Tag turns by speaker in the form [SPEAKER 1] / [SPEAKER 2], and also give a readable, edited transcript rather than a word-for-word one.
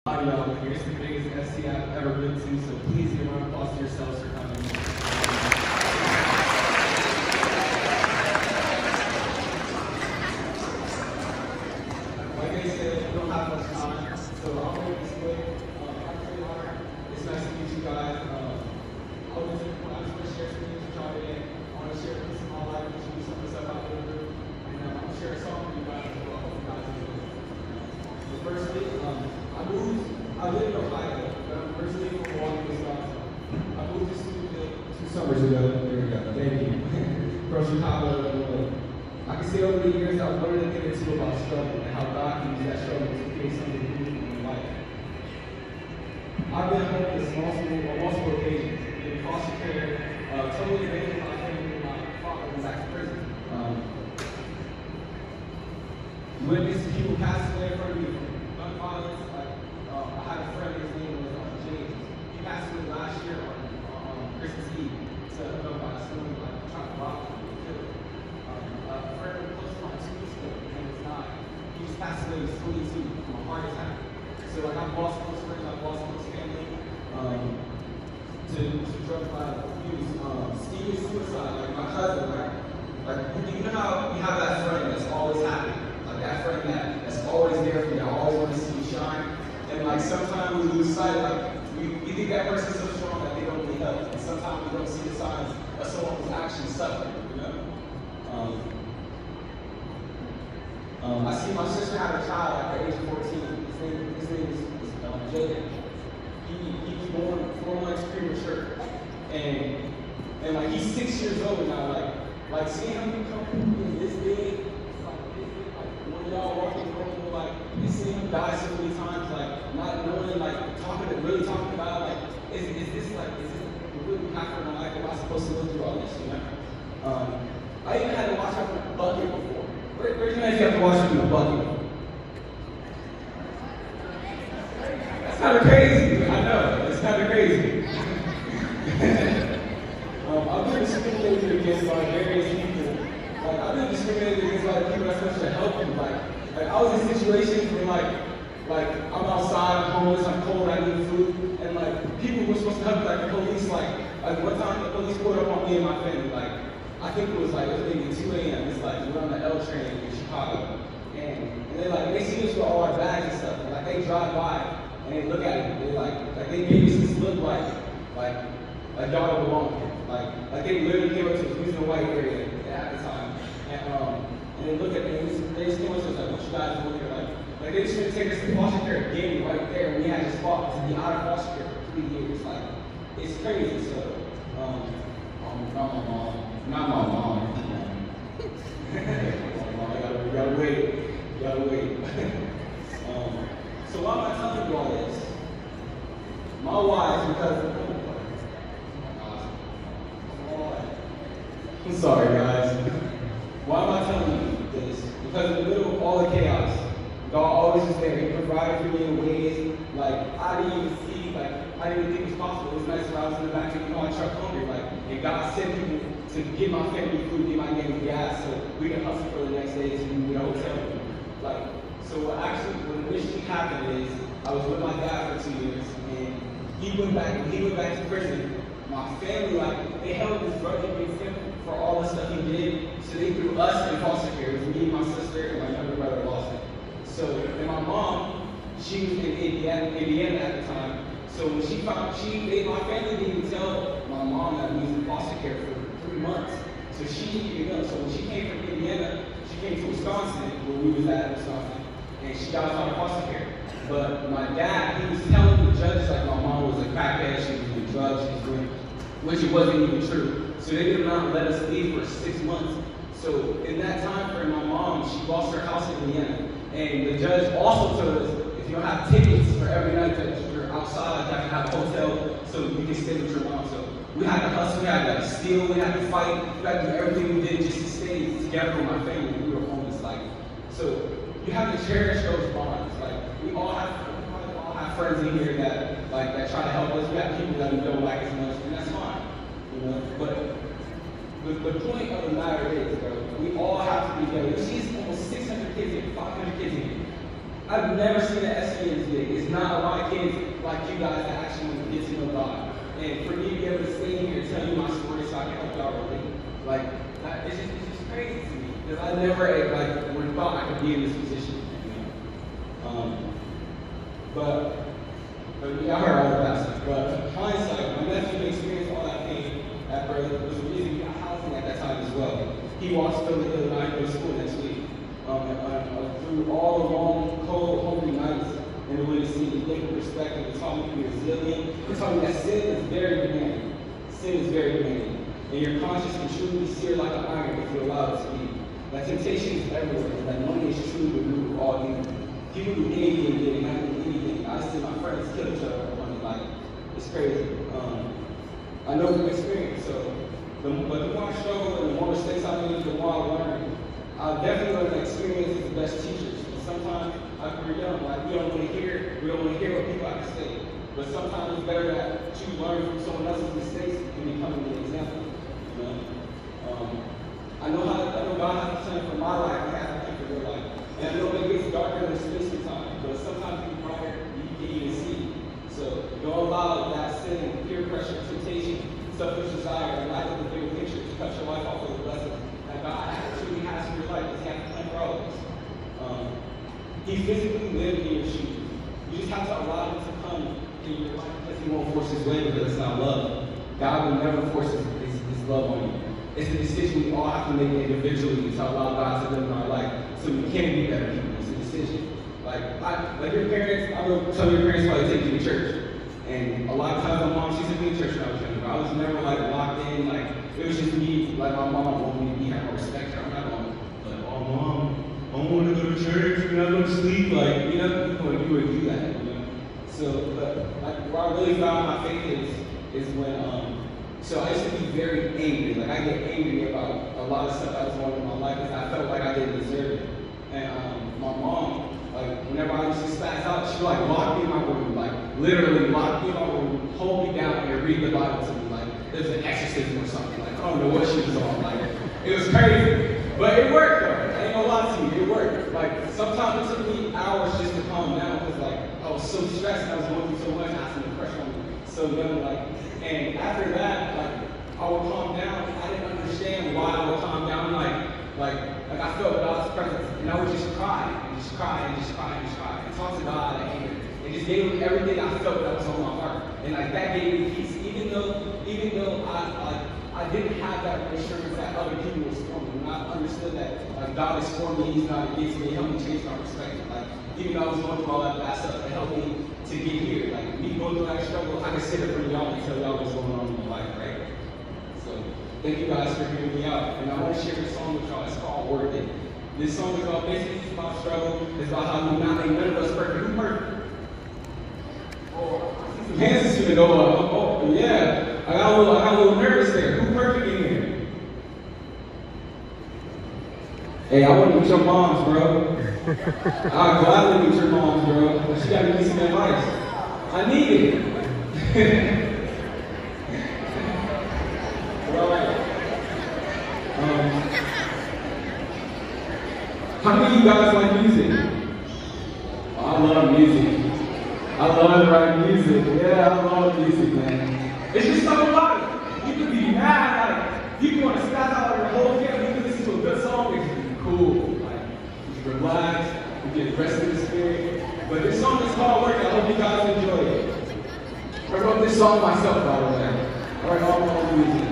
[SPEAKER 1] Y'all, here's the biggest FCA I've ever been to, so please give a round of applause to yourselves for coming. Like I said, we don't have much time, so I'll make this quick. It's nice to meet you guys. I just want to share some things with y'all today. I want to share a piece of my life, which will be some of the stuff I've been through, and I'm going to share a song with you guys as well. Hope you guys enjoy it. The first thing, I live in Ohio, but I'm originally from Milwaukee, Wisconsin. I moved to Steubenville 2 summers ago. There we go. Thank you. From Chicago, Illinois. I can say over the years I've learned a thing or two about struggle and how God can use that struggle to create something beautiful in life. I've been homeless on multiple occasions, in foster care, totally abandoned my family. My father was back in prison. Witnessed people pass away in front of me from gun violence. I had a friend, his name was James. He passed away last year on Christmas Eve to by someone trying to rob him and kill him. A friend close to my 2 weeks ago, his name was Nye. He just passed away, he was 22 from a heart attack. So I've lost close friends, I've lost close family to drug abuse. Even suicide, my cousin, you know how you have that friend that's always happy, that friend that's always there for you, I always want to see you shine. And sometimes we lose sight, we think that person's so strong that they don't need help. And sometimes we don't see the signs of someone who's actually suffering, you know? I see my sister had a child at the age of 14. His name is Jaden. He was born 4 months premature. And he's 6 years old now. Seeing him come in this big, when y'all walking the room, and seeing him die so many times, not knowing, really talking about, is this really happening in my life? Am I supposed to go through all this, you know? I even had to wash up in a bucket before. Where's you guys have to wash up in a bucket before? That's kind of crazy. I know, it's kind of crazy. I've been discriminated against by various people. I've been discriminated against by people that's supposed to help you. I was in situations where I'm outside, I'm homeless, I'm cold, I need food, and people were supposed to help me, the police, one time the police pulled up on me and my family, I think it was maybe 2 a.m. It's we're on the L train in Chicago, and they see us with all our bags and stuff, they drive by and they look at it, they gave us this look y'all don't belong here, they literally came up to us, we was in the white area at the time, and they look at me, they just came up to us what you guys doing here? They just want to take us to foster care again right there, and we had just fought to be out of foster care for 3 years. It's crazy. So, not my mom. You gotta wait. So why am I telling you all this? My wife, because I'm sorry, guys. Why am I telling you this? Because in the middle of all the chaos, God always was there. He provided for me in ways I didn't even see, I didn't even think it was possible. It was nice when I was in the back of my truck hungry, and God sent people to get my family food, get my name gas, so we can hustle for the next day to the hotel room. So what initially happened is I was with my dad for 2 years, and he went back to prison. My family, they held this grudge against him for all the stuff he did, so they threw us in foster care. It was me, my sister, and my younger brother lost it. So, and my mom, she was in Indiana at the time. So when my family didn't even tell my mom that we was in foster care for 3 months. So she didn't even know. So when she came from Indiana, she came to Wisconsin, where we was at Wisconsin, and she got us out of foster care. But my dad, he was telling the judges my mom was a crackhead, she was doing drugs, she was doing, which it wasn't even true. So they did not let us leave for 6 months. So in that time frame, my mom, she lost her house in Indiana. And the judge also told us, if you don't have tickets for every night that you're outside, you have to have a hotel so you can stay with your mom. So we had to hustle, we had to steal, we had to fight, we had to do everything we did just to stay together with my family. We were homeless. So you have to cherish those bonds. We all have friends in here that try to help us. We have people that we don't like as much, and that's fine. You know? But the point of the matter is, we all have to be together. She's almost 600 kids here, 500 kids here. I've never seen an FCA this big. It's not a lot of kids like you guys that actually want to get to know God. And for me to be able to stay here and tell you my story so I can help y'all relate, like, it's just crazy to me. Because I never, like, would have thought I could be in this position. You know? But yeah, I heard all of that stuff. But hindsight, my nephew experienced all that pain at birth. It was the reason we got housing at that time as well. He walks Philly Hill and I go to school next week. Through all the long, cold, hungry nights in the way to see the different perspective, it taught me to be resilient. It taught me that sin is very demanding. Sin is very demanding. And your conscience can truly be seared like an iron if you allow it to be. That temptation is everywhere, and that money is truly the root of all evil. People do anything, getting anything. I see my friends kill each other over money, like, it's crazy. I know from experience, but the more I struggle and the more mistakes I make, the more I learn. I definitely learned that experience is the best teachers. And sometimes, like we're young, like we don't want to hear what people have to say. But sometimes it's better that you learn from someone else's mistakes and becoming an example. You know? I know God has a plan for my life, and has a plan for your life. And I know it gets darker than space and time, but sometimes it's brighter than you can even see. So don't allow that sin, peer pressure, temptation, selfish desire, and lack of the bigger picture to cut your life off with a blessing that God actually has for your life, because He has a plan for all of us. He physically lived in your shoes. You just have to allow Him to come in your life, because He won't force His way, because it's not love. God will never force His love on you. It's a decision we all have to make individually to allow God to live in our life so we can be better people. It's a decision. Like your parents, I know some of your parents probably take you to church. And a lot of times my mom, she took me to church when I was younger. I was never like locked in, like it was just me, like my mom wanted me to be here. I respect her. I'm not going, like, oh mom, I don't want to go to church, we're not going to sleep. Like, you know, you would do that, you know. So, but like where I really found my faith is when so I used to be very angry. Like I get angry about a lot of stuff that was going on in my life because I felt like I didn't deserve it. And my mom, like whenever I used to spaz out, she would like lock me in my room, like literally lock me in my room, hold me down and read the Bible to me. Like it was an exorcism or something. Like I don't know what she was on. Like it was crazy. But it worked though. I ain't gonna lie to you, it worked. Like sometimes it took me hours just to calm down because like I was so stressed and I was going through so much, I had some pressure on me. So young, like, and after that, like I would calm down. I didn't understand why I would calm down. Like I felt God's presence, and I would just cry and just cry and just cry and just cry and talk to God and anger, and just gave Him everything I felt that was on my heart. And like that gave me peace, even though I didn't have that reassurance that other people was for me. And I understood that like God is for me, He's not against me. It helped me change my perspective. Like even though I was going through all that bad stuff, it helped me to get here. Like me going through that struggle, I can sit in front of y'all and tell y'all what's going on in my life, right? So thank you guys for hearing me out. And I want to share this song with y'all. It's called Worth It. This song is about basically about struggle. It's about how we not make none of us perfect. Who's perfect? Oh, I see some hands is gonna go up. Oh yeah. I got a little nervous there. Who's perfect in here? Hey, I want to meet your moms, bro. I'll gladly meet your moms, bro. But she got to give me some advice. I need it. Alright. How many of you guys like music? Oh, I love music. I love to write music. Yeah, I love music, man. It's just so fun. You can be mad, like you can want to spaz out your whole family. You can listen to a good song. It can be cool. Like you can relax. You get rest in the spirit. But this song is called Work. I hope you guys enjoy it. I wrote this song myself, by the way. I write all my own music.